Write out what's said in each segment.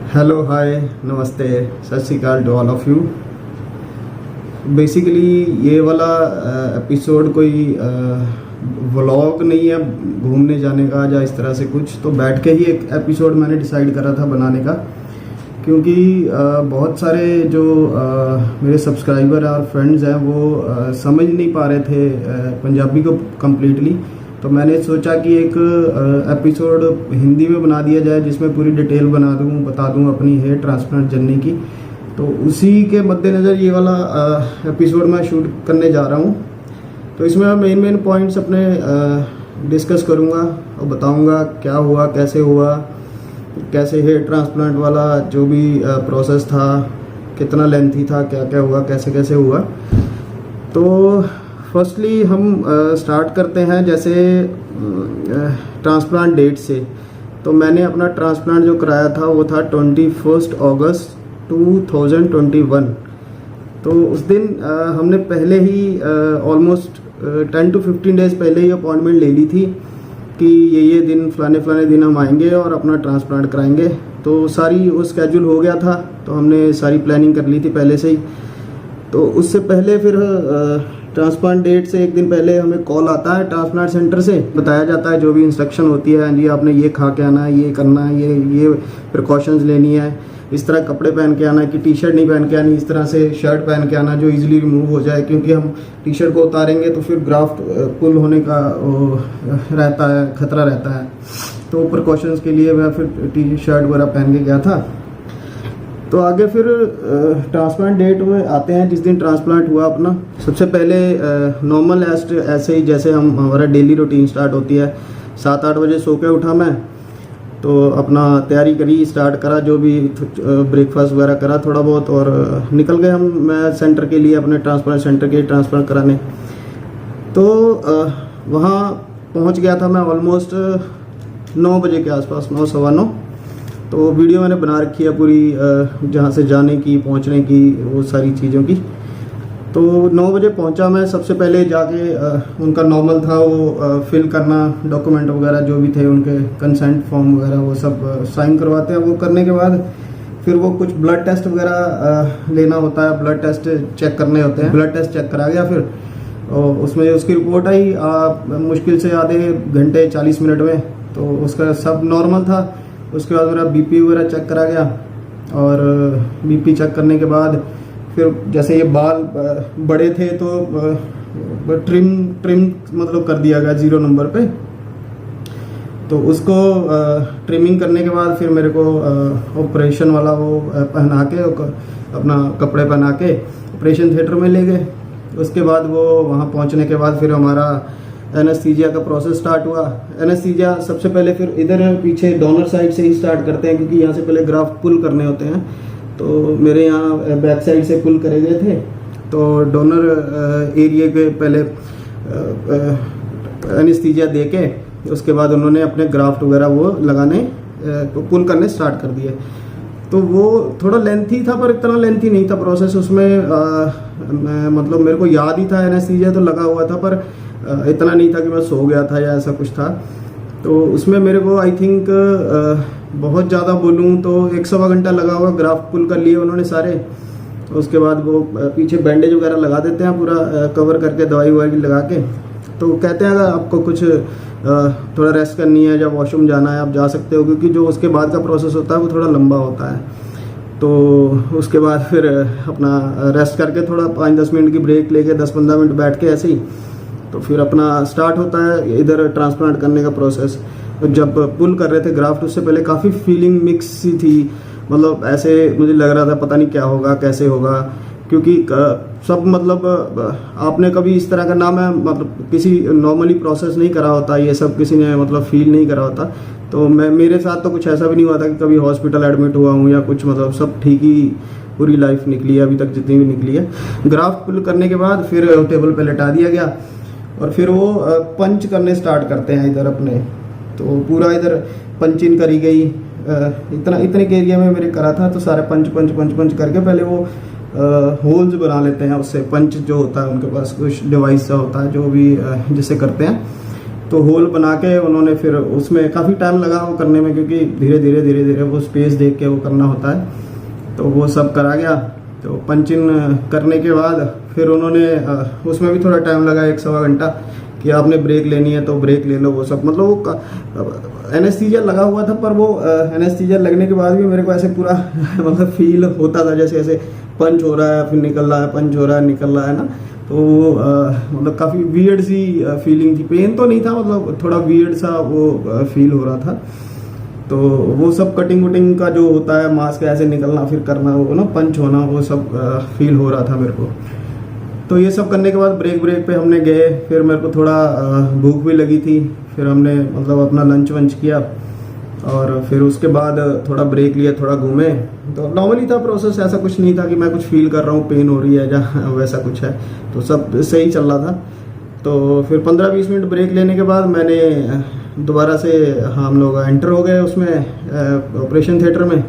Hello hi नमस्ते सत श्री अकाल to all of you. Basically ये वाला एपिसोड कोई व्लॉग नहीं है घूमने जाने का या इस तरह से कुछ, तो बैठ के ही एक एपिसोड मैंने डिसाइड करा था बनाने का, क्योंकि बहुत सारे जो मेरे सब्सक्राइबर और फ्रेंड्स हैं वो समझ नहीं पा रहे थे पंजाबी को कम्प्लीटली। तो मैंने सोचा कि एक एपिसोड हिंदी में बना दिया जाए जिसमें पूरी डिटेल बता दूं अपनी हेयर ट्रांसप्लांट जर्नी की। तो उसी के मद्देनज़र ये वाला एपिसोड मैं शूट करने जा रहा हूँ। तो इसमें मैं मेन पॉइंट्स अपने डिस्कस करूँगा और बताऊँगा क्या हुआ, कैसे हेयर ट्रांसप्लांट वाला जो भी प्रोसेस था, कितना लेंथी था, क्या क्या हुआ, कैसे हुआ। तो फर्स्टली हम स्टार्ट करते हैं जैसे ट्रांसप्लांट डेट से। तो मैंने अपना ट्रांसप्लांट जो कराया था वो था 21 अगस्त 2021। तो उस दिन हमने पहले ही ऑलमोस्ट 10 to 15 डेज पहले ही अपॉइंटमेंट ले ली थी कि ये दिन फलाने दिन हम आएंगे और अपना ट्रांसप्लांट कराएंगे। तो सारी वो स्केड्यूल हो गया था, तो हमने सारी प्लानिंग कर ली थी पहले से ही। तो उससे पहले फिर ट्रांसप्लांट डेट से एक दिन पहले हमें कॉल आता है ट्रांसप्लांट सेंटर से, बताया जाता है जो भी इंस्ट्रक्शन होती है, जी आपने ये खा के आना है, ये करना है, ये प्रिकॉशंस लेनी है, इस तरह कपड़े पहन के आना है कि टी शर्ट नहीं पहन के आनी, इस तरह से शर्ट पहन के आना जो इजीली रिमूव हो जाए, क्योंकि हम टी शर्ट को उतारेंगे तो फिर ग्राफ्ट पुल होने का रहता है, खतरा रहता है। तो प्रिकॉशंस के लिए मैं फिर टी शर्ट वगैरह पहन के गया था। तो आगे फिर ट्रांसप्लांट डेट में आते हैं जिस दिन ट्रांसप्लांट हुआ अपना। सबसे पहले नॉर्मल ऐसे ही जैसे हमारा डेली रूटीन स्टार्ट होती है, 7-8 बजे सो के उठा मैं, तो अपना तैयारी करी, स्टार्ट करा, जो भी ब्रेकफास्ट वगैरह करा थोड़ा बहुत, और निकल गए मैं सेंटर के लिए, अपने ट्रांसप्लांट सेंटर के ट्रांसप्लांट कराने। तो वहाँ पहुँच गया था मैं ऑलमोस्ट 9 बजे के आसपास, 9 सवा 9। तो वीडियो मैंने बना रखी है पूरी जहाँ से जाने की, पहुँचने की, वो सारी चीज़ों की। तो 9 बजे पहुँचा मैं। सबसे पहले जाके उनका नॉर्मल था वो फिल करना, डॉक्यूमेंट वगैरह जो भी थे उनके, कंसेंट फॉर्म वगैरह वो सब साइन करवाते हैं। वो करने के बाद फिर वो कुछ ब्लड टेस्ट वगैरह लेना होता है, ब्लड टेस्ट चेक करने होते हैं। ब्लड टेस्ट चेक करा गया फिर, और उसमें उसकी रिपोर्ट आई मुश्किल से आधे घंटे 40 मिनट में। तो उसका सब नॉर्मल था। उसके बाद मेरा बीपी वगैरह चेक करा गया, और बीपी चेक करने के बाद फिर जैसे ये बाल बड़े थे तो ट्रिम मतलब कर दिया गया 0 नंबर पे। तो उसको ट्रिमिंग करने के बाद फिर मेरे को ऑपरेशन वाला वो पहना के, अपना कपड़े पहना के ऑपरेशन थिएटर में ले गए। उसके बाद वो वहाँ पहुँचने के बाद फिर हमारा एनेस्थीसिया का प्रोसेस स्टार्ट हुआ। एनेस्थीसिया सबसे पहले फिर इधर पीछे डोनर साइड से ही स्टार्ट करते हैं, क्योंकि यहाँ से पहले ग्राफ्ट पुल करने होते हैं। तो मेरे यहाँ बैक साइड से पुल करे गए थे। तो डोनर एरिया के पहले एनेस्थीसिया दे के उसके बाद उन्होंने अपने ग्राफ्ट वगैरह वो लगाने पुल करने स्टार्ट कर दिए। तो वो थोड़ा लेंथी था, पर इतना लेंथी नहीं था प्रोसेस उसमें। मतलब मेरे को याद ही था, एनेस्थीसिया तो लगा हुआ था, पर इतना नहीं था कि मैं सो गया था या ऐसा कुछ था। तो उसमें मेरे को आई थिंक बहुत ज़्यादा बोलूँ तो 1-1.25 घंटा लगा हुआ। ग्राफ्ट पुल कर लिए उन्होंने सारे। उसके बाद वो पीछे बैंडेज वगैरह लगा देते हैं पूरा कवर करके, दवाई वगैरह लगा के। तो कहते हैं अगर आपको कुछ थोड़ा रेस्ट करनी है या वॉशरूम जाना है आप जा सकते हो, क्योंकि जो उसके बाद का प्रोसेस होता है वो थोड़ा लंबा होता है। तो उसके बाद फिर अपना रेस्ट करके थोड़ा 5-10 मिनट की ब्रेक लेके 10-15 मिनट बैठ के ऐसे ही, तो फिर अपना स्टार्ट होता है इधर ट्रांसप्लांट करने का प्रोसेस। जब पुल कर रहे थे ग्राफ्ट, उससे पहले काफ़ी फीलिंग मिक्स सी थी। मतलब ऐसे मुझे लग रहा था पता नहीं क्या होगा, कैसे होगा, क्योंकि सब मतलब आपने कभी इस तरह का ना, मैं मतलब किसी नॉर्मली प्रोसेस नहीं करा होता, ये सब किसी ने मतलब फील नहीं करा होता। तो मेरे साथ तो कुछ ऐसा भी नहीं हुआ था कि कभी हॉस्पिटल एडमिट हुआ हूँ या कुछ, मतलब सब ठीक ही पूरी लाइफ निकली है अभी तक जितनी भी निकली है। ग्राफ्ट पुल करने के बाद फिर टेबल पे लेटा दिया गया, और फिर वो पंच करने स्टार्ट करते हैं इधर अपने। तो पूरा इधर पंचिंग करी गई, इतने के एरिया में मेरे करा था। तो सारे पंच करके पहले वो होल्स बना लेते हैं उससे। पंच जो होता है उनके पास कुछ डिवाइस सा होता है जो भी जिसे करते हैं। तो होल बना के उन्होंने फिर उसमें काफ़ी टाइम लगा वो करने में, क्योंकि धीरे धीरे वो स्पेस देख के वो करना होता है। तो वो सब करा गया। तो पंच इन करने के बाद फिर उन्होंने उसमें भी थोड़ा टाइम लगा, 1-1.25 घंटा, कि आपने ब्रेक लेनी है तो ब्रेक ले लो। वो सब मतलब वो एनेस्थीसिया लगा हुआ था, पर वो एनेस्थीसिया लगने के बाद भी मेरे को ऐसे पूरा मतलब फील होता था जैसे ऐसे पंच हो रहा है फिर निकल रहा है, पंच हो रहा है निकल रहा है ना। तो मतलब काफ़ी वियर्ड सी फीलिंग थी। पेन तो नहीं था, मतलब थोड़ा वियर्ड सा वो फील हो रहा था। तो वो सब कटिंग वटिंग का जो होता है, मास्क ऐसे निकलना फिर करना, वो ना पंच होना, वो सब फील हो रहा था मेरे को। तो ये सब करने के बाद ब्रेक पे हमने गए। फिर मेरे को थोड़ा भूख भी लगी थी, फिर हमने मतलब अपना लंच वंच किया और फिर उसके बाद थोड़ा ब्रेक लिया, थोड़ा घूमे। तो नॉर्मली था प्रोसेस, ऐसा कुछ नहीं था कि मैं कुछ फील कर रहा हूँ, पेन हो रही है या वैसा कुछ है। तो सब सही चल रहा था। तो फिर 15-20 मिनट ब्रेक लेने के बाद मैंने दोबारा से हम लोग एंटर हो गए उसमें ऑपरेशन थिएटर में।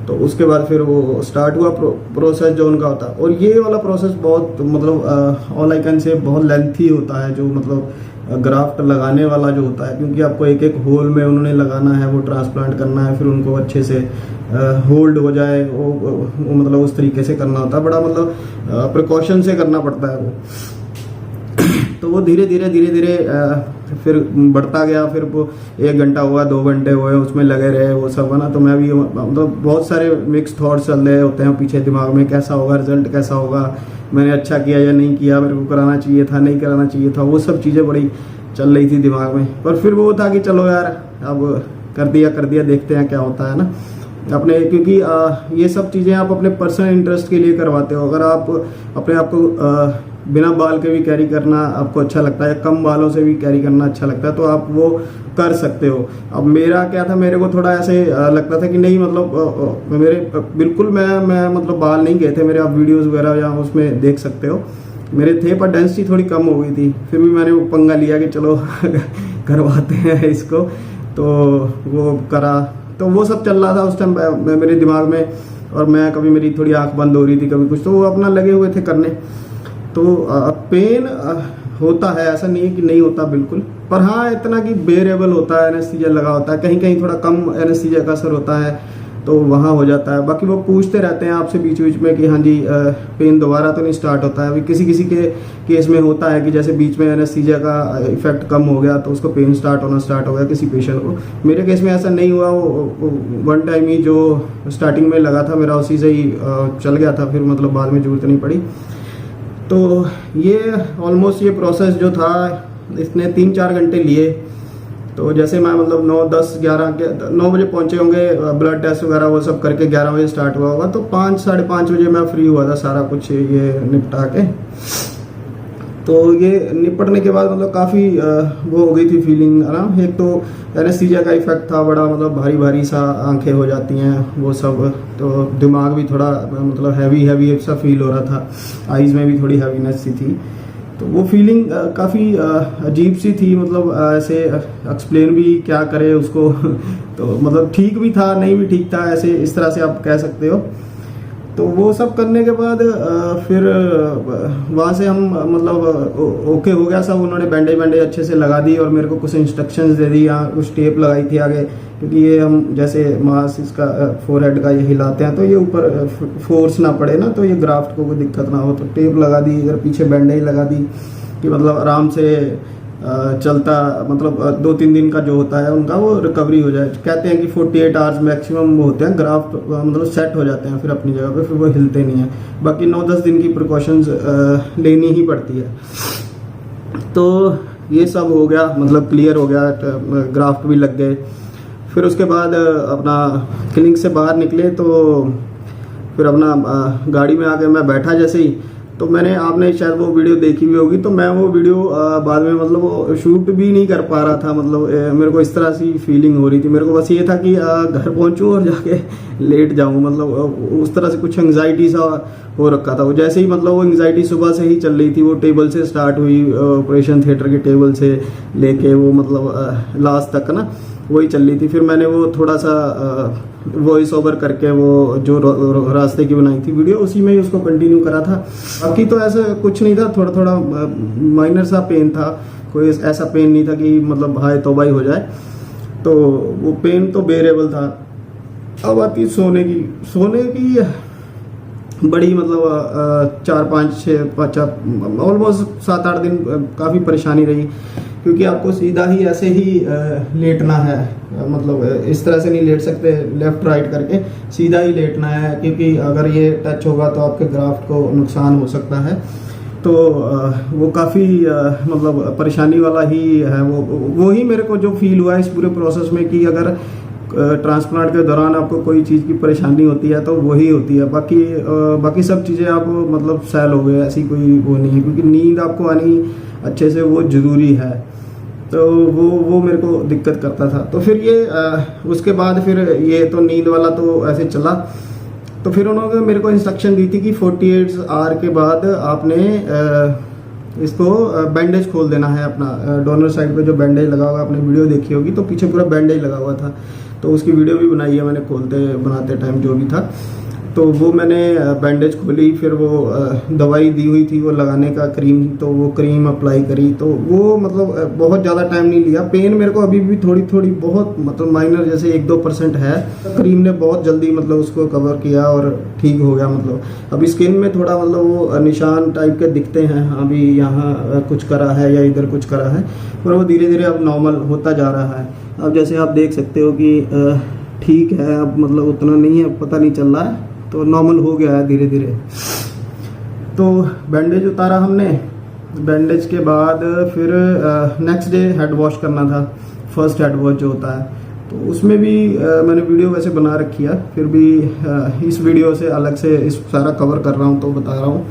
तो उसके बाद फिर वो स्टार्ट हुआ प्रोसेस जो उनका होता है। और ये वाला प्रोसेस बहुत मतलब ऑल आई कैन से बहुत लेंथी होता है, जो मतलब ग्राफ्ट लगाने वाला जो होता है, क्योंकि आपको एक एक होल में उन्होंने लगाना है, वो ट्रांसप्लांट करना है, फिर उनको अच्छे से होल्ड हो जाए वो मतलब उस तरीके से करना होता है। बड़ा मतलब प्रिकॉशन से करना पड़ता है वो। तो वो धीरे धीरे फिर बढ़ता गया। फिर वो 1 घंटा हुआ, 2 घंटे हुए, उसमें लगे रहे वो सब है ना। तो मैं भी मतलब बहुत सारे मिक्स थॉट्स चल रहे होते हैं पीछे दिमाग में, कैसा होगा रिजल्ट, कैसा होगा, मैंने अच्छा किया या नहीं किया, मेरे को कराना चाहिए था नहीं कराना चाहिए था, वो सब चीज़ें बड़ी चल रही थी दिमाग में। पर फिर वो था कि चलो यार अब कर दिया, देखते हैं क्या होता है ना अपने। क्योंकि ये सब चीज़ें आप अपने पर्सनल इंटरेस्ट के लिए करवाते हो। अगर आप अपने आप को बिना बाल के भी कैरी करना आपको अच्छा लगता है, कम बालों से भी कैरी करना अच्छा लगता है, तो आप वो कर सकते हो। अब मेरा क्या था, मेरे को थोड़ा ऐसे लगता था कि नहीं मतलब मेरे बिल्कुल मैं मतलब बाल नहीं गए थे मेरे, आप वीडियोस वगैरह या उसमें देख सकते हो मेरे थे, पर डेंसिटी थोड़ी कम हो गई थी। फिर भी मैंने वो पंगा लिया कि चलो करवाते हैं इसको। तो वो करा। तो वो सब चल रहा था उस टाइम मेरे दिमाग में, और मैं कभी मेरी थोड़ी आंख बंद हो रही थी कभी कुछ, तो वो अपना लगे हुए थे करने। तो पेन होता है, ऐसा नहीं है कि नहीं होता बिल्कुल, पर हाँ इतना कि बेरेबल होता है, एनेस्थीसिया लगा होता है। कहीं कहीं थोड़ा कम एनेस्थीसिया का असर होता है तो वहाँ हो जाता है। बाकी वो पूछते रहते हैं आपसे बीच बीच में कि हाँ जी पेन दोबारा तो नहीं स्टार्ट होता है। अभी किसी किसी के केस में होता है कि जैसे बीच में एनेस्थीसिया का इफेक्ट कम हो गया तो उसको पेन स्टार्ट हो गया किसी पेशेंट को। मेरे केस में ऐसा नहीं हुआ। वो 1 टाइम ही जो स्टार्टिंग में लगा था मेरा, उसी से ही चल गया था, फिर मतलब बाद में जरूरत नहीं पड़ी। तो ये ऑलमोस्ट ये प्रोसेस जो था इसने 3-4 घंटे लिए। तो जैसे मैं मतलब 9, 10, 11, 9 बजे पहुंचे होंगे, ब्लड टेस्ट वगैरह वो सब करके 11 बजे स्टार्ट हुआ होगा। तो 5, 5:30 बजे मैं फ्री हुआ था सारा कुछ ये निपटा के। तो ये निपटने के बाद मतलब काफ़ी वो हो गई थी फीलिंग है ना। एक तो एनेस्थीसिया का इफेक्ट था बड़ा, मतलब भारी भारी सा आंखें हो जाती हैं वो सब। तो दिमाग भी थोड़ा मतलब हैवी सा फील हो रहा था, आईज में भी थोड़ी हैवीनेस सी थी। तो वो फीलिंग काफ़ी अजीब सी थी, मतलब ऐसे एक्सप्लेन भी क्या करे उसको तो मतलब ठीक भी था नहीं भी ठीक था, ऐसे इस तरह से आप कह सकते हो। तो वो सब करने के बाद फिर वहाँ से हम मतलब ओके हो गया सब। उन्होंने बैंडेज अच्छे से लगा दी और मेरे को कुछ इंस्ट्रक्शंस दे दी, यहाँ कुछ टेप लगाई थी आगे, क्योंकि ये हम जैसे मांस इसका फोरहेड का ये हिलाते हैं तो ये ऊपर फोर्स ना पड़े ना, तो ये ग्राफ्ट को कोई दिक्कत ना हो। तो टेप लगा दी, इधर पीछे बैंडेज लगा दी कि मतलब आराम से चलता, मतलब 2-3 दिन का जो होता है उनका वो रिकवरी हो जाए। कहते हैं कि 48 आवर्स मैक्सिमम वो होते हैं, ग्राफ्ट मतलब सेट हो जाते हैं फिर अपनी जगह पे, फिर वो हिलते नहीं हैं। बाकी 9-10 दिन की प्रिकॉशंस लेनी ही पड़ती है। तो ये सब हो गया, मतलब क्लियर हो गया, ग्राफ्ट भी लग गए। फिर उसके बाद अपना क्लिनिक से बाहर निकले तो फिर अपना गाड़ी में आके मैं बैठा जैसे ही, तो मैंने आपने शायद वो वीडियो देखी भी होगी। तो मैं वो वीडियो बाद में मतलब वो शूट भी नहीं कर पा रहा था, मतलब मेरे को इस तरह सी फीलिंग हो रही थी। मेरे को बस ये था कि घर पहुंचूं और जाके लेट जाऊं, मतलब उस तरह से कुछ एंग्जाइटी सा हो रखा था। वो जैसे ही मतलब वो एंग्जाइटी सुबह से ही चल रही थी, वो टेबल से स्टार्ट हुई, ऑपरेशन थिएटर के टेबल से लेके वो मतलब लास्ट तक ना वही चल रही थी। फिर मैंने वो थोड़ा सा वॉइस ओवर करके वो जो रास्ते की बनाई थी वीडियो, उसी में ही उसको कंटिन्यू करा था। बाकी तो ऐसा कुछ नहीं था, थोड़ा थोड़ा माइनर सा पेन था, कोई ऐसा पेन नहीं था कि मतलब हाय तौबा ही हो जाए। तो वो पेन तो बेरेबल था। अब आती सोने की बड़ी मतलब 4-5-6 ऑलमोस्ट 7-8 दिन काफ़ी परेशानी रही, क्योंकि आपको सीधा ही ऐसे ही लेटना है, मतलब इस तरह से नहीं लेट सकते लेफ़्ट राइट करके, सीधा ही लेटना है, क्योंकि अगर ये टच होगा तो आपके ग्राफ्ट को नुकसान हो सकता है। तो वो काफ़ी मतलब परेशानी वाला ही है। वो ही मेरे को जो फील हुआ इस पूरे प्रोसेस में कि अगर ट्रांसप्लांट के दौरान आपको कोई चीज़ की परेशानी होती है तो वही होती है, बाकी सब चीज़ें आप मतलब सैल हो गए, ऐसी कोई वो नहीं है, क्योंकि नींद आपको आनी अच्छे से वो ज़रूरी है। तो वो मेरे को दिक्कत करता था। तो फिर ये उसके बाद फिर ये तो नींद वाला तो ऐसे चला। तो फिर उन्होंने मेरे को इंस्ट्रक्शन दी थी कि 48 आवर के बाद आपने इसको बैंडेज खोल देना है अपना। डोनर साइड पे जो बैंडेज लगा होगा, आपने वीडियो देखी होगी, तो पीछे पूरा बैंडेज लगा हुआ था, तो उसकी वीडियो भी बनाई है मैंने बनाते टाइम जो भी था। तो वो मैंने बैंडेज खोली, फिर वो दवाई दी हुई थी वो लगाने का क्रीम, तो वो क्रीम अप्लाई करी। तो वो मतलब बहुत ज़्यादा टाइम नहीं लिया। पेन मेरे को अभी भी थोड़ी बहुत मतलब माइनर जैसे 1-2% है। क्रीम ने बहुत जल्दी मतलब उसको कवर किया और ठीक हो गया। मतलब अभी स्किन में थोड़ा मतलब वो निशान टाइप के दिखते हैं, अभी यहाँ कुछ करा है या इधर कुछ करा है, पर वो धीरे धीरे अब नॉर्मल होता जा रहा है। अब जैसे आप देख सकते हो कि ठीक है, अब मतलब उतना नहीं है, पता नहीं चल रहा है, तो नॉर्मल हो गया है धीरे धीरे। तो बैंडेज उतारा हमने। बैंडेज के बाद फिर नेक्स्ट डे हेड वॉश करना था, फर्स्ट हेड वॉश जो होता है। तो उसमें भी मैंने वीडियो वैसे बना रखी है, फिर भी इस वीडियो से अलग से इस सारा कवर कर रहा हूँ तो बता रहा हूँ।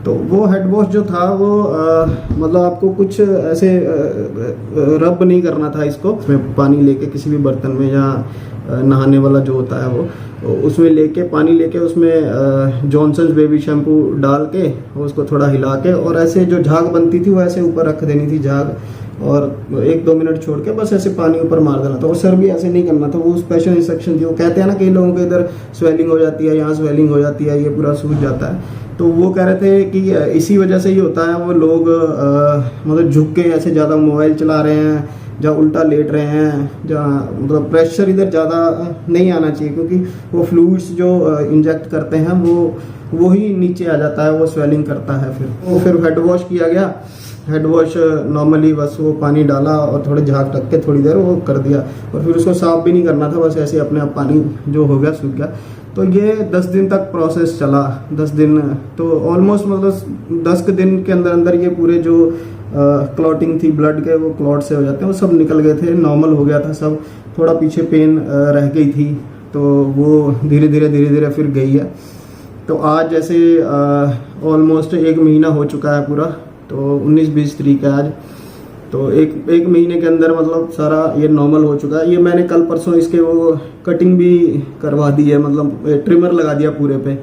तो वो हेड वॉश जो था वो मतलब आपको कुछ ऐसे रब नहीं करना था इसको। उसमें पानी लेके किसी भी बर्तन में या नहाने वाला जो होता है वो उसमें लेके पानी लेके उसमें जॉनसन्स बेबी शैम्पू डाल के उसको थोड़ा हिला के, और ऐसे जो झाग बनती थी वो ऐसे ऊपर रख देनी थी झाग, और 1-2 मिनट छोड़ के बस ऐसे पानी ऊपर मार देना था। और सर भी ऐसे नहीं करना था, वो स्पेशल इंस्ट्रक्शन थी। वो कहते हैं ना कई लोगों के इधर स्वेलिंग हो जाती है, यहाँ स्वेलिंग हो जाती है, ये पूरा सूज जाता है। तो वो कह रहे थे कि इसी वजह से ही होता है। वो लोग मतलब झुक के ऐसे ज़्यादा मोबाइल चला रहे हैं, जहाँ उल्टा लेट रहे हैं, जहाँ मतलब प्रेशर इधर ज़्यादा नहीं आना चाहिए, क्योंकि वो फ्लूइड्स जो इंजेक्ट करते हैं वो ही नीचे आ जाता है, वो स्वेलिंग करता है। फिर हेड वॉश किया गया। हेड वॉश नॉर्मली बस वो पानी डाला और थोड़े झाग रख के थोड़ी देर वो कर दिया, और फिर उसको साफ भी नहीं करना था, बस ऐसे अपने आप पानी जो हो गया सूख गया। तो ये 10 दिन तक प्रोसेस चला। 10 दिन तो ऑलमोस्ट मतलब 10 दिन के अंदर अंदर ये पूरे जो क्लॉटिंग थी ब्लड के, वो क्लॉट से हो जाते हैं, वो सब निकल गए थे, नॉर्मल हो गया था सब। थोड़ा पीछे पेन रह गई थी, तो वो धीरे धीरे फिर गई है। तो आज जैसे ऑलमोस्ट 1 महीना हो चुका है पूरा, तो 19-20 तारीख है आज। तो एक महीने के अंदर मतलब सारा ये नॉर्मल हो चुका है। ये मैंने कल परसों इसके वो कटिंग भी करवा दी है, मतलब ट्रिमर लगा दिया पूरे पे।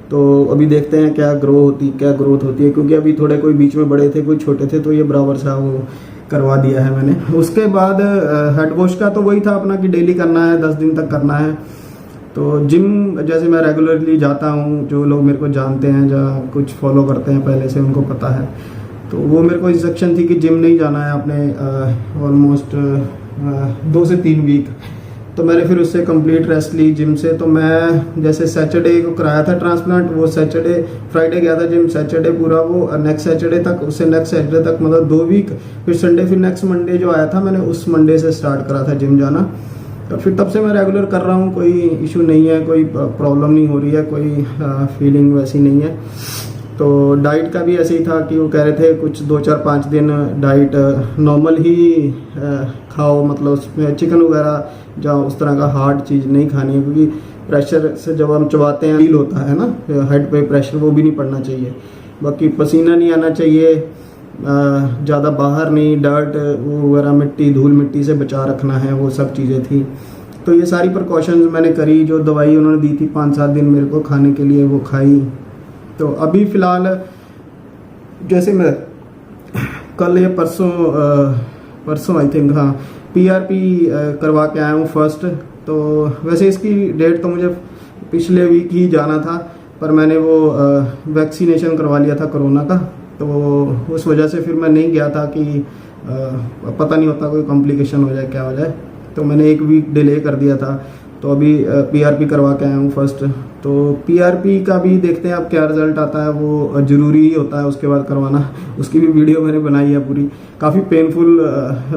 तो अभी देखते हैं क्या ग्रोथ होती है, क्योंकि अभी थोड़े कोई बीच में बड़े थे, कोई छोटे थे, तो ये बराबर सा वो करवा दिया है मैंने। उसके बाद हेड वॉश का तो वही था अपना कि डेली करना है, 10 दिन तक करना है। तो जिम जैसे मैं रेगुलरली जाता हूँ, जो लोग मेरे को जानते हैं, जहाँ कुछ फॉलो करते हैं पहले से, उनको पता है। तो वो मेरे को इंस्ट्रक्शन थी कि जिम नहीं जाना है आपने ऑलमोस्ट 2 से 3 वीक। तो मैंने फिर उससे कंप्लीट रेस्ट ली जिम से। तो मैं जैसे सैटरडे को कराया था ट्रांसप्लांट, वो फ्राइडे गया था जिम, सैटरडे पूरा वो नेक्स्ट सैटरडे तक, उससे नेक्स्ट सैटरडे तक मतलब 2 वीक, फिर संडे, फिर नेक्स्ट मंडे जो आया था मैंने उस मंडे से स्टार्ट करा था जिम जाना। तो फिर तब से मैं रेगुलर कर रहा हूँ, कोई इशू नहीं है, कोई प्रॉब्लम नहीं हो रही है, कोई फीलिंग वैसी नहीं है। तो डाइट का भी ऐसे ही था कि वो कह रहे थे कुछ 2-4-5 दिन डाइट नॉर्मल ही खाओ, मतलब उसमें चिकन वगैरह जहाँ उस तरह का हार्ड चीज़ नहीं खानी है, क्योंकि प्रेशर से जब हम चबाते हैं फील होता है ना हेड पे प्रेशर, वो भी नहीं पड़ना चाहिए। बाकी पसीना नहीं आना चाहिए, ज़्यादा बाहर नहीं, डर्ट वो वगैरह मिट्टी धूल मिट्टी से बचा रखना है, वो सब चीज़ें थी। तो ये सारी प्रिकॉशंस मैंने करी। जो दवाई उन्होंने दी थी 5-7 दिन मेरे को खाने के लिए, वो खाई। तो अभी फ़िलहाल जैसे मैं कल या परसों आई थिंक, हाँ, PRP करवा के आया हूँ फर्स्ट। तो वैसे इसकी डेट तो मुझे पिछले वीक ही जाना था, पर मैंने वो वैक्सीनेशन करवा लिया था कोरोना का, तो उस वजह से फिर मैं नहीं गया था कि पता नहीं होता, कोई कॉम्प्लिकेशन हो जाए क्या हो जाए। तो मैंने 1 वीक डिले कर दिया था। तो अभी PRP करवा के आया हूँ फर्स्ट। तो PRP का भी देखते हैं अब क्या रिज़ल्ट आता है, वो ज़रूरी ही होता है उसके बाद करवाना। उसकी भी वीडियो मैंने बनाई है पूरी। काफ़ी पेनफुल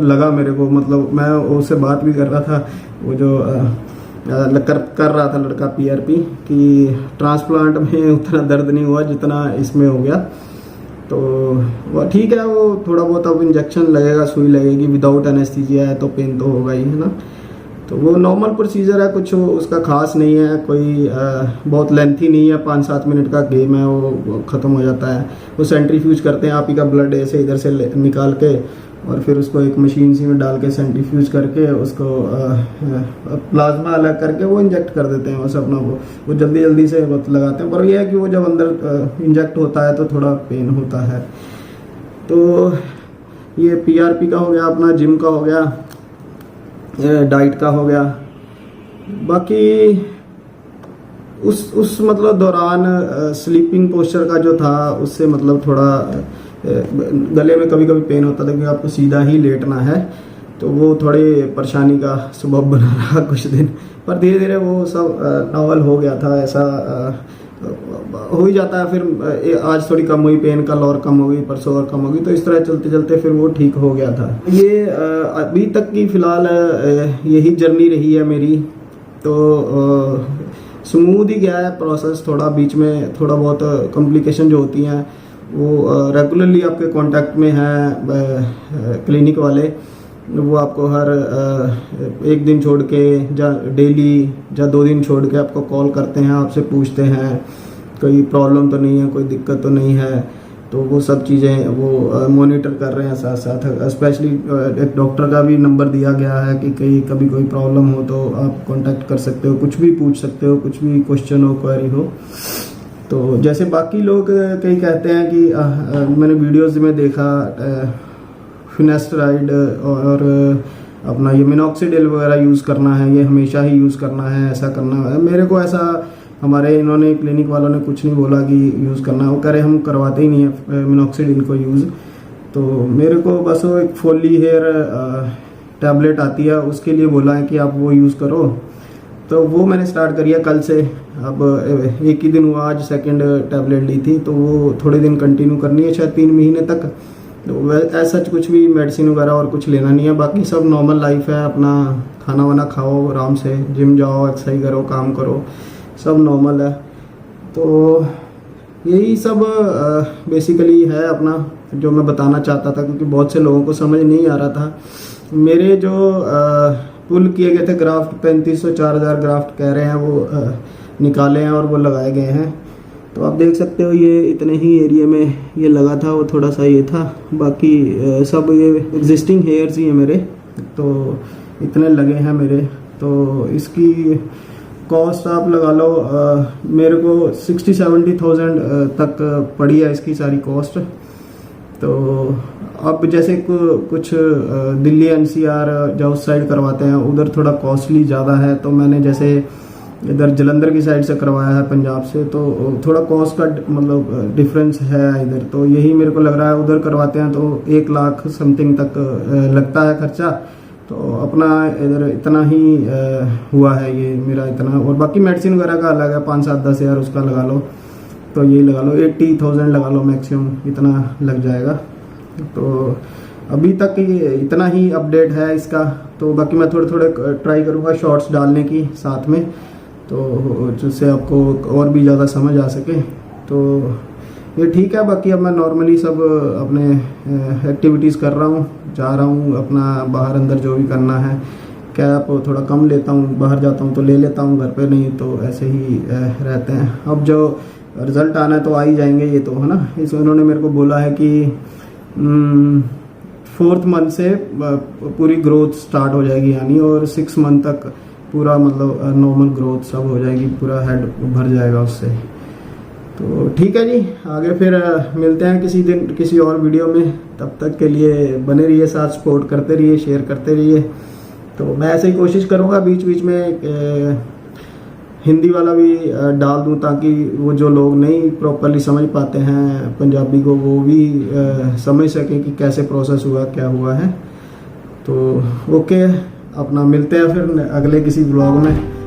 लगा मेरे को, मतलब मैं उससे बात भी कर रहा था, वो जो कर रहा था लड़का PRP, कि ट्रांसप्लांट में उतना दर्द नहीं हुआ जितना इसमें हो गया। तो वह ठीक है, वो थोड़ा बहुत अब इंजेक्शन लगेगा, सुई लगेगी, विदाउट एनेस्थीसिया है तो पेन तो होगा ही, है ना। तो वो नॉर्मल प्रोसीजर है, कुछ उसका खास नहीं है, कोई बहुत लेंथी नहीं है, 5-7 मिनट का गेम है, वो ख़त्म हो जाता है। वो सेंट्रीफ्यूज करते हैं, आप ही का ब्लड ऐसे इधर से निकाल के और फिर उसको एक मशीन सी में डाल के सेंट्रीफ्यूज करके उसको प्लाज्मा अलग करके वो इंजेक्ट कर देते हैं बस अपना। वो जल्दी जल्दी से बस लगाते हैं, पर यह है कि वो जब अंदर इंजेक्ट होता है तो थोड़ा पेन होता है। तो ये PRP का हो गया, अपना जिम का हो गया, डाइट का हो गया। बाकी उस मतलब दौरान स्लीपिंग पोस्चर का जो था उससे मतलब थोड़ा गले में कभी कभी पेन होता था कि आपको सीधा ही लेटना है, तो वो थोड़ी परेशानी का सबब बना रहा कुछ दिन। पर धीरे धीरे वो सब नॉर्मल हो गया था, ऐसा हो ही जाता है। फिर आज थोड़ी कम हुई पेन, कल और कम हो गई, परसों और कम हो गई, तो इस तरह चलते चलते फिर वो ठीक हो गया था। ये अभी तक की फ़िलहाल यही जर्नी रही है मेरी। तो स्मूथ ही गया है प्रोसेस, थोड़ा बीच में थोड़ा बहुत कॉम्प्लिकेशन जो होती हैं वो रेगुलरली आपके कांटेक्ट में है क्लिनिक वाले। वो आपको हर 1 दिन छोड़ के या डेली या 2 दिन छोड़ के आपको कॉल करते हैं, आपसे पूछते हैं कोई प्रॉब्लम तो नहीं है, कोई दिक्कत तो नहीं है। तो वो सब चीज़ें वो मॉनिटर कर रहे हैं साथ साथ। स्पेशली एक डॉक्टर का भी नंबर दिया गया है कि कभी कोई प्रॉब्लम हो तो आप कांटेक्ट कर सकते हो, कुछ भी पूछ सकते हो, कुछ भी क्वेश्चन हो, क्वेरी हो। तो जैसे बाकी लोग कई कहते हैं कि मैंने वीडियोस में देखा फिनेस्टराइड और अपना ये मिनॉक्सिडिल वगैरह यूज़ करना है, ये हमेशा ही यूज़ करना है, ऐसा करना है। मेरे को ऐसा हमारे इन्होंने क्लिनिक वालों ने कुछ नहीं बोला कि यूज़ करना है। वो कह रहे हम करवाते ही नहीं है मिनॉक्सिडिल को यूज़। तो मेरे को बस वो एक फोली हेयर टैबलेट आती है, उसके लिए बोला है कि आप वो यूज़ करो। तो वो मैंने स्टार्ट करी है कल से। अब 1 ही दिन हुआ, आज 2nd टैबलेट ली थी, तो वो थोड़े दिन कंटिन्यू करनी है, शायद 3 महीने तक। तो ऐसा कुछ भी मेडिसिन वगैरह और कुछ लेना नहीं है, बाकी सब नॉर्मल लाइफ है। अपना खाना वाना खाओ आराम से, जिम जाओ, एक्सरसाइज करो, काम करो, सब नॉर्मल है। तो यही सब बेसिकली है अपना जो मैं बताना चाहता था, क्योंकि बहुत से लोगों को समझ नहीं आ रहा था। मेरे जो पुल किए गए थे ग्राफ्ट 3500-4000 ग्राफ्ट कह रहे हैं, वो निकाले हैं और वो लगाए गए हैं। तो आप देख सकते हो ये इतने ही एरिया में ये लगा था, वो थोड़ा सा ये था, बाकी सब ये एग्जिस्टिंग हेयर्स ही हैं मेरे। तो इतने लगे हैं मेरे। तो इसकी कॉस्ट आप लगा लो, मेरे को 60-70,000 तक पड़ी है इसकी सारी कॉस्ट। तो अब जैसे कुछ दिल्ली NCR जो उस साइड करवाते हैं उधर थोड़ा कॉस्टली ज़्यादा है। तो मैंने जैसे इधर जलंधर की साइड से करवाया है, पंजाब से, तो थोड़ा कॉस्ट का मतलब डिफरेंस है इधर। तो यही मेरे को लग रहा है, उधर करवाते हैं तो 1 लाख समथिंग तक लगता है खर्चा। तो अपना इधर इतना ही हुआ है ये मेरा इतना। और बाकी मेडिसिन वगैरह का अलग है, 5-7-10 हज़ार उसका लगा लो, तो ये लगा लो 80,000 लगा लो मैक्सिमम, इतना लग जाएगा। तो अभी तक ये इतना ही अपडेट है इसका। तो बाकी मैं थोड़े थोड़े ट्राई करूँगा शॉर्ट्स डालने की साथ में, तो जिससे आपको और भी ज़्यादा समझ आ सके। तो ये ठीक है। बाकी अब मैं नॉर्मली सब अपने एक्टिविटीज़ कर रहा हूँ, जा रहा हूँ अपना बाहर अंदर जो भी करना है। कैप थोड़ा कम लेता हूँ, बाहर जाता हूँ तो ले लेता हूँ, घर पे नहीं तो ऐसे ही रहते हैं। अब जो रिज़ल्ट आना है तो आ ही जाएंगे ये तो, है ना। इस उन्होंने मेरे को बोला है कि 4th मंथ से पूरी ग्रोथ स्टार्ट हो जाएगी यानी, और 6 मंथ तक पूरा मतलब नॉर्मल ग्रोथ सब हो जाएगी, पूरा हेड भर जाएगा उससे। तो ठीक है जी, आगे फिर मिलते हैं किसी दिन किसी और वीडियो में। तब तक के लिए बने रहिए साथ, सपोर्ट करते रहिए, शेयर करते रहिए। तो मैं ऐसे ही कोशिश करूँगा बीच बीच में हिंदी वाला भी डाल दूं, ताकि वो जो लोग नहीं प्रॉपरली समझ पाते हैं पंजाबी को, वो भी समझ सकें कि कैसे प्रोसेस हुआ, क्या हुआ है। तो ओके, अपना मिलते हैं फिर अगले किसी ब्लॉग में।